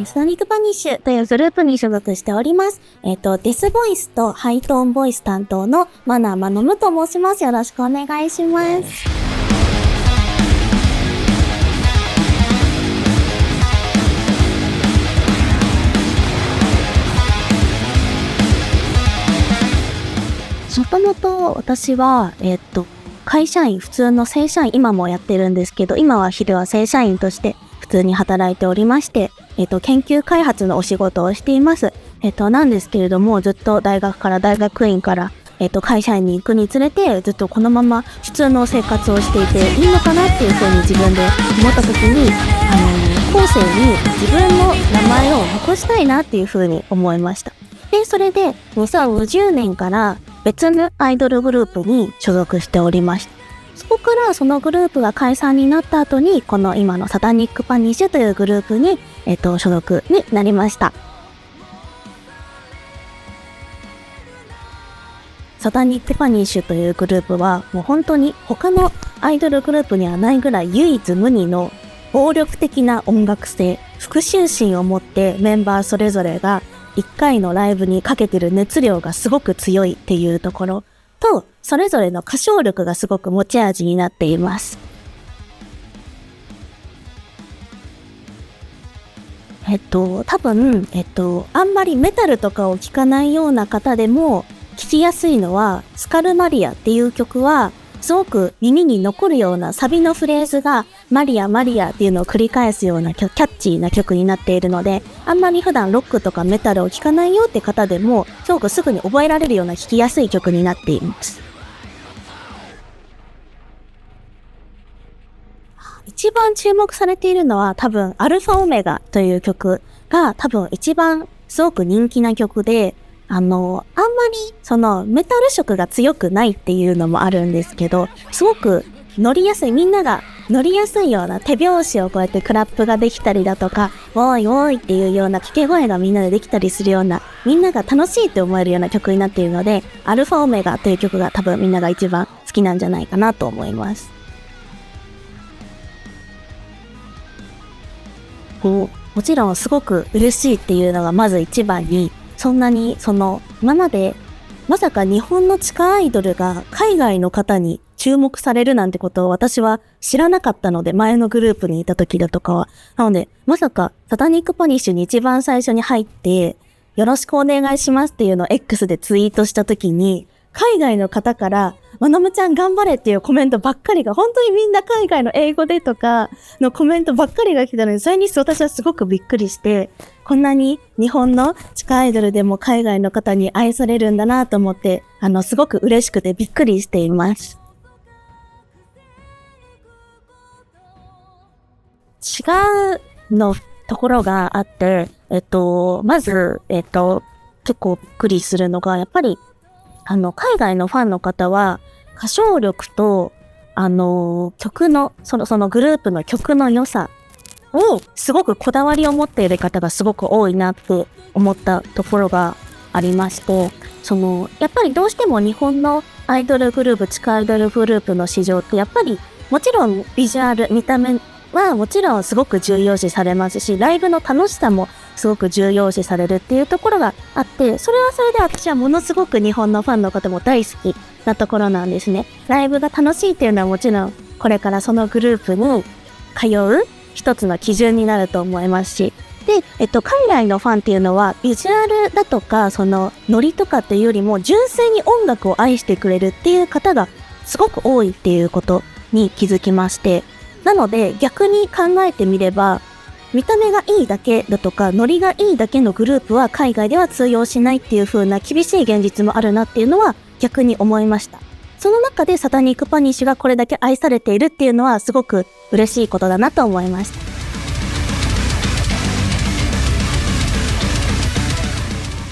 ソニックパニッシュというグループに所属しております。デスボイスとハイトーンボイス担当のマナーマノムと申します。よろしくお願いします。もともと私は、会社員、普通の正社員、今もやってるんですけど、今は昼は正社員として普通に働いておりまして、研究開発のお仕事をしています。なんですけれども、ずっと大学院から、会社員に行くにつれて、ずっとこのまま普通の生活をしていていいのかなっていうふうに自分で思った時に、後世に自分の名前を残したいなっていうふうに思いました。で、それで2020年から別のアイドルグループに所属しておりました。そこからそのグループが解散になった後に、この今のサタニックパニッシュというグループに、所属になりました。サタニックパニッシュというグループは、もう本当に他のアイドルグループにはないぐらい唯一無二の暴力的な音楽性、復讐心を持ってメンバーそれぞれが1回のライブにかけてる熱量がすごく強いっていうところと、それぞれの歌唱力がすごく持ち味になっています。多分、あんまりメタルとかを聴かないような方でも聴きやすいのは、スカルマリアっていう曲は、すごく耳に残るようなサビのフレーズがマリアマリアっていうのを繰り返すようなキャッチーな曲になっているので、あんまり普段ロックとかメタルを聴かないよって方でもすごくすぐに覚えられるような聴きやすい曲になっています。一番注目されているのは多分アルファオメガという曲が多分一番すごく人気な曲で、あんまりそのメタル色が強くないっていうのもあるんですけど、すごく乗りやすい、みんなが乗りやすいような手拍子をこうやってクラップができたりだとか、おいおいっていうような掛け声がみんなでできたりするような、みんなが楽しいって思えるような曲になっているので、アルファオメガという曲が多分みんなが一番好きなんじゃないかなと思います。もちろんすごく嬉しいっていうのがまず一番に、そんなに今までまさか日本の地下アイドルが海外の方に注目されるなんてことを私は知らなかったので、前のグループにいた時だとかは。なので、まさかサタニックパニッシュに一番最初に入って、よろしくお願いしますっていうのを X でツイートした時に、海外の方から、まなむちゃん頑張れっていうコメントばっかりが、本当にみんな海外の英語でとかのコメントばっかりが来たので、それに私はすごくびっくりして、こんなに日本の地下アイドルでも海外の方に愛されるんだなと思って、すごく嬉しくてびっくりしています。違うのところがあって、まず、結構びっくりするのが、やっぱり、海外のファンの方は、歌唱力と、曲の、そのグループの曲の良さを、すごくこだわりを持っている方がすごく多いなって思ったところがありまして、やっぱりどうしても日本のアイドルグループ、地下アイドルグループの市場って、やっぱり、もちろんビジュアル、見た目はもちろんすごく重要視されますし、ライブの楽しさもすごく重要視されるっていうところがあって、それはそれで私はものすごく日本のファンの方も大好きなところなんですね。ライブが楽しいっていうのはもちろんこれからそのグループに通う一つの基準になると思いますし、で、海外のファンっていうのはビジュアルだとかそのノリとかっていうよりも純粋に音楽を愛してくれるっていう方がすごく多いっていうことに気づきまして、なので逆に考えてみれば、見た目がいいだけだとかノリがいいだけのグループは海外では通用しないっていう風な厳しい現実もあるなっていうのは逆に思いました。その中でサタニックパニッシュがこれだけ愛されているっていうのはすごく嬉しいことだなと思いまし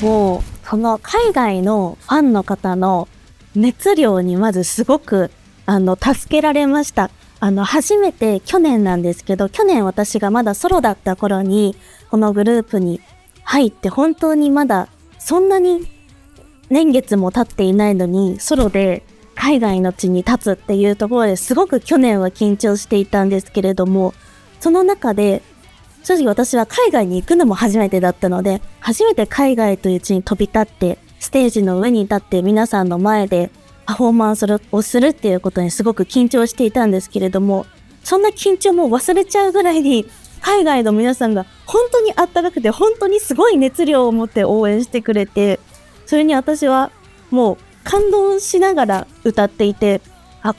た。もうその海外のファンの方の熱量にまずすごく助けられました。初めて去年なんですけど、去年私がまだソロだった頃に、このグループに入って本当にまだそんなに年月も経っていないのに、ソロで海外の地に立つっていうところですごく去年は緊張していたんですけれども、その中で正直私は海外に行くのも初めてだったので、初めて海外という地に飛び立って、ステージの上に立って皆さんの前でパフォーマンスをするっていうことにすごく緊張していたんですけれども、そんな緊張も忘れちゃうぐらいに、海外の皆さんが本当にあったかくて、本当にすごい熱量を持って応援してくれて、それに私はもう感動しながら歌っていて、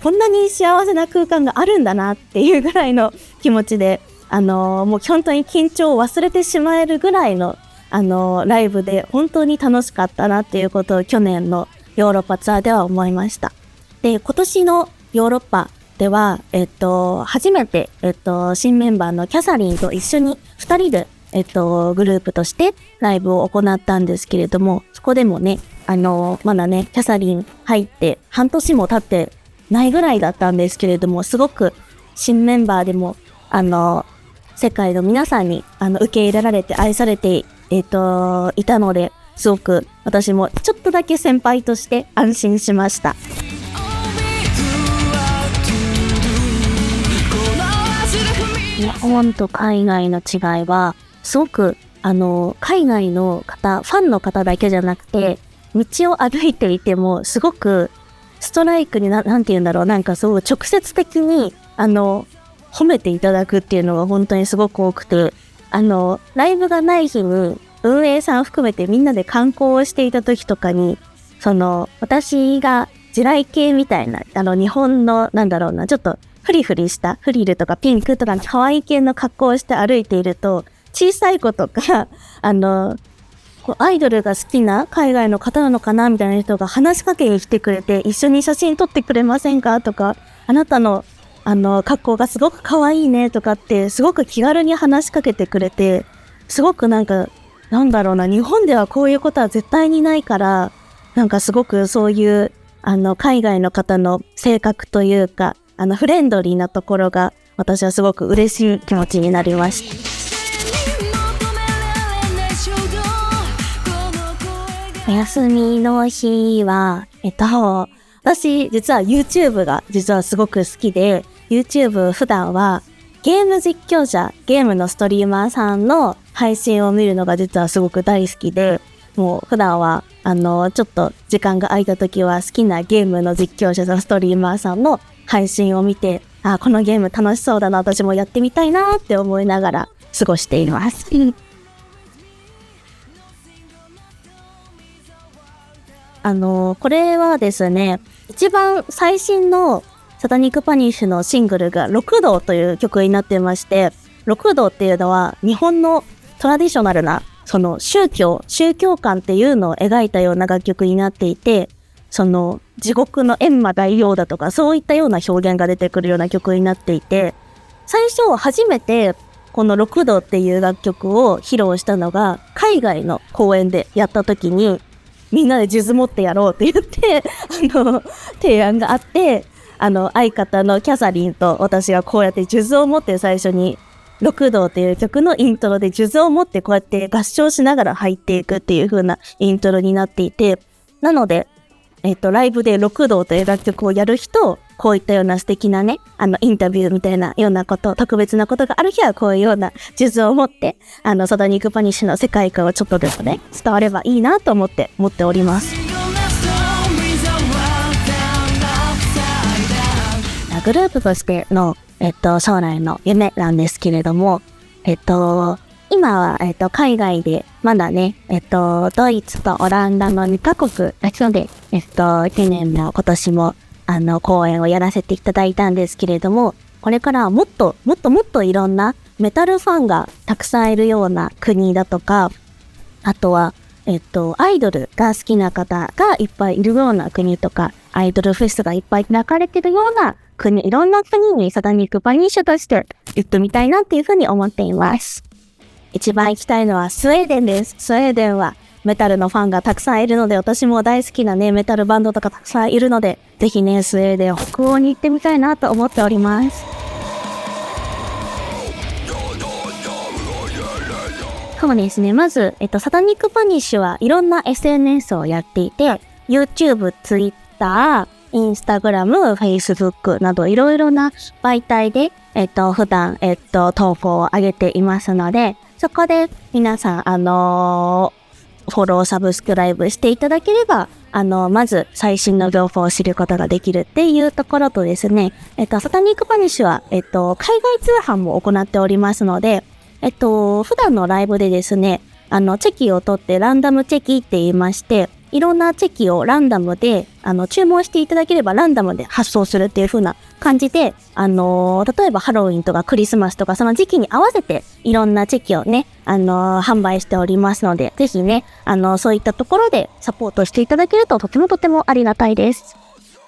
こんなに幸せな空間があるんだなっていうぐらいの気持ちで、もう本当に緊張を忘れてしまえるぐらいの、ライブで本当に楽しかったなっていうことを去年のヨーロッパツアーでは思いました。で、今年のヨーロッパでは、初めて、新メンバーのキャサリンと一緒に2人で、グループとしてライブを行ったんですけれども、そこでもね、まだね、キャサリン入って半年も経ってないぐらいだったんですけれども、すごく新メンバーでも、世界の皆さんに、受け入れられて愛されて、いたので、すごく私もちょっとだけ先輩として安心しました。日本と海外の違いは、すごく、海外の方、ファンの方だけじゃなくて、道を歩いていても、すごく、ストライクになんて言うんだろう、なんかそう直接的に、褒めていただくっていうのが本当にすごく多くて、ライブがない日に、運営さん含めてみんなで観光をしていた時とかに、私が地雷系みたいな、日本の、なんだろうな、ちょっとフリフリしたフリルとかピンクとか可愛い系の格好をして歩いていると、小さい子とか、アイドルが好きな海外の方なのかなみたいな人が話しかけに来てくれて、一緒に写真撮ってくれませんかとか、あなたの格好がすごく可愛いねとかってすごく気軽に話しかけてくれて、すごくなんだろうな、日本ではこういうことは絶対にないから、なんかすごくそういう海外の方の性格というか、フレンドリーなところが私はすごく嬉しい気持ちになりました。お休みの日は、私、実は YouTube が実はすごく好きで、YouTube 普段はゲーム実況者、ゲームのストリーマーさんの配信を見るのが実はすごく大好きで、もう普段は、ちょっと時間が空いた時は好きなゲームの実況者さん、ストリーマーさんの配信を見て、このゲーム楽しそうだな、私もやってみたいなって思いながら過ごしています。これはですね、一番最新のサタニックパニッシュのシングルが六道という曲になってまして、六道っていうのは日本のトラディショナルな宗教観っていうのを描いたような楽曲になっていて、地獄の閻魔大王だとかそういったような表現が出てくるような曲になっていて、最初初めてこの六道っていう楽曲を披露したのが海外の公演でやった時に、みんなで数珠持ってやろうって言って提案があって、相方のキャサリンと私がこうやって数珠を持って最初に六道っていう曲のイントロで数珠を持ってこうやって合唱しながら入っていくっていう風なイントロになっていて、なのでライブで六道という楽曲をやる人、こういったような素敵なね、インタビューみたいなようなこと、特別なことがある日はこういうような数珠を持って、サタニックパニッシュの世界観をちょっとでもね、伝わればいいなと思って持っております。グループとしての、将来の夢なんですけれども、今は、海外で、まだね、ドイツとオランダの2カ国だけで、去年も今年も、公演をやらせていただいたんですけれども、これからはもっといろんなメタルファンがたくさんいるような国だとか、あとは、アイドルが好きな方がいっぱいいるような国とか、アイドルフェスがいっぱい開かれてるような国、いろんな国にサタニックパニッシュとして行ってみたいなっていうふうに思っています。一番行きたいのはスウェーデンです。スウェーデンはメタルのファンがたくさんいるので、私も大好きなね、メタルバンドとかたくさんいるので、ぜひね、スウェーデン北欧に行ってみたいなと思っております。そうですね。まず、サタニックパニッシュはいろんな SNS をやっていて、YouTube、Twitter、インスタグラム、フェイスブックなどいろいろな媒体で、普段、投稿を上げていますので、そこで皆さん、フォロー、サブスクライブしていただければ、まず最新の情報を知ることができるっていうところとですね、サタニックパニッシュは、海外通販も行っておりますので、普段のライブでですね、チェキを取ってランダムチェキって言いまして、いろんなチェキをランダムで、注文していただければランダムで発送するっていう風な感じで、例えばハロウィンとかクリスマスとかその時期に合わせていろんなチェキをね、販売しておりますので、ぜひね、そういったところでサポートしていただけるととてもありがたいです。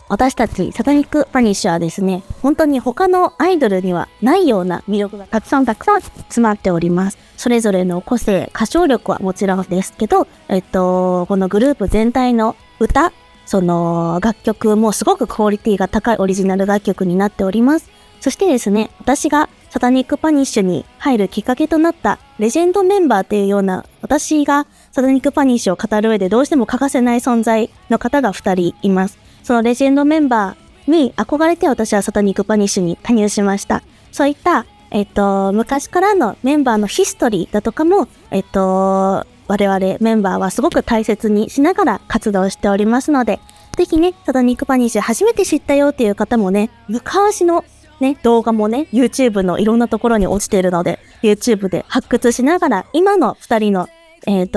私たちサタニックパニッシュはですね、本当に他のアイドルにはないような魅力がたくさん詰まっております。それぞれの個性、歌唱力はもちろんですけど、このグループ全体の歌、その楽曲もすごくクオリティが高いオリジナル楽曲になっております。そしてですね、私がサタニックパニッシュに入るきっかけとなったレジェンドメンバーっていうような、私がサタニックパニッシュを語る上でどうしても欠かせない存在の方が2人います。そのレジェンドメンバーに憧れて私はサタニックパニッシュに加入しました。そういった、昔からのメンバーのヒストリーだとかも、我々メンバーはすごく大切にしながら活動しておりますので、ぜひね、サタニックパニッシュ初めて知ったよっていう方もね、昔のね、動画もね、YouTube のいろんなところに落ちているので、YouTube で発掘しながら、今の2人の、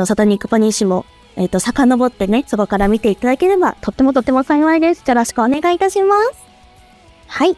サタニックパニッシュも遡ってね、そこから見ていただければ、とっても幸いです。よろしくお願いいたします。はい。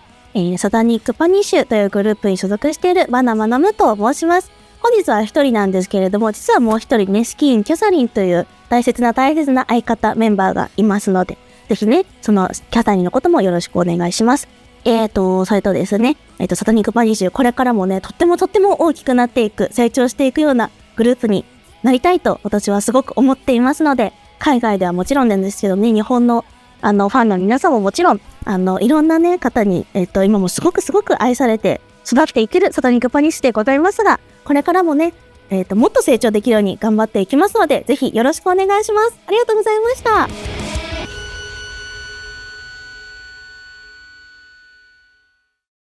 サタニックパニッシュというグループに所属しているバナマナムと申します。本日は一人なんですけれども、実はもう一人ね、スキーン・キャサリンという大切な相方メンバーがいますので、ぜひね、そのキャサリンのこともよろしくお願いします。それとですね、サタニックパニッシュ、これからもね、とっても大きくなっていく、成長していくようなグループになりたいと私はすごく思っていますので、海外ではもちろんなんですけどね、日本のファンの皆さんももちろん、いろんなね、方に、今もすごく愛されて育っていけるサタニックパニッシュでございますが、これからもね、もっと成長できるように頑張っていきますので、ぜひよろしくお願いします。ありがとうございました。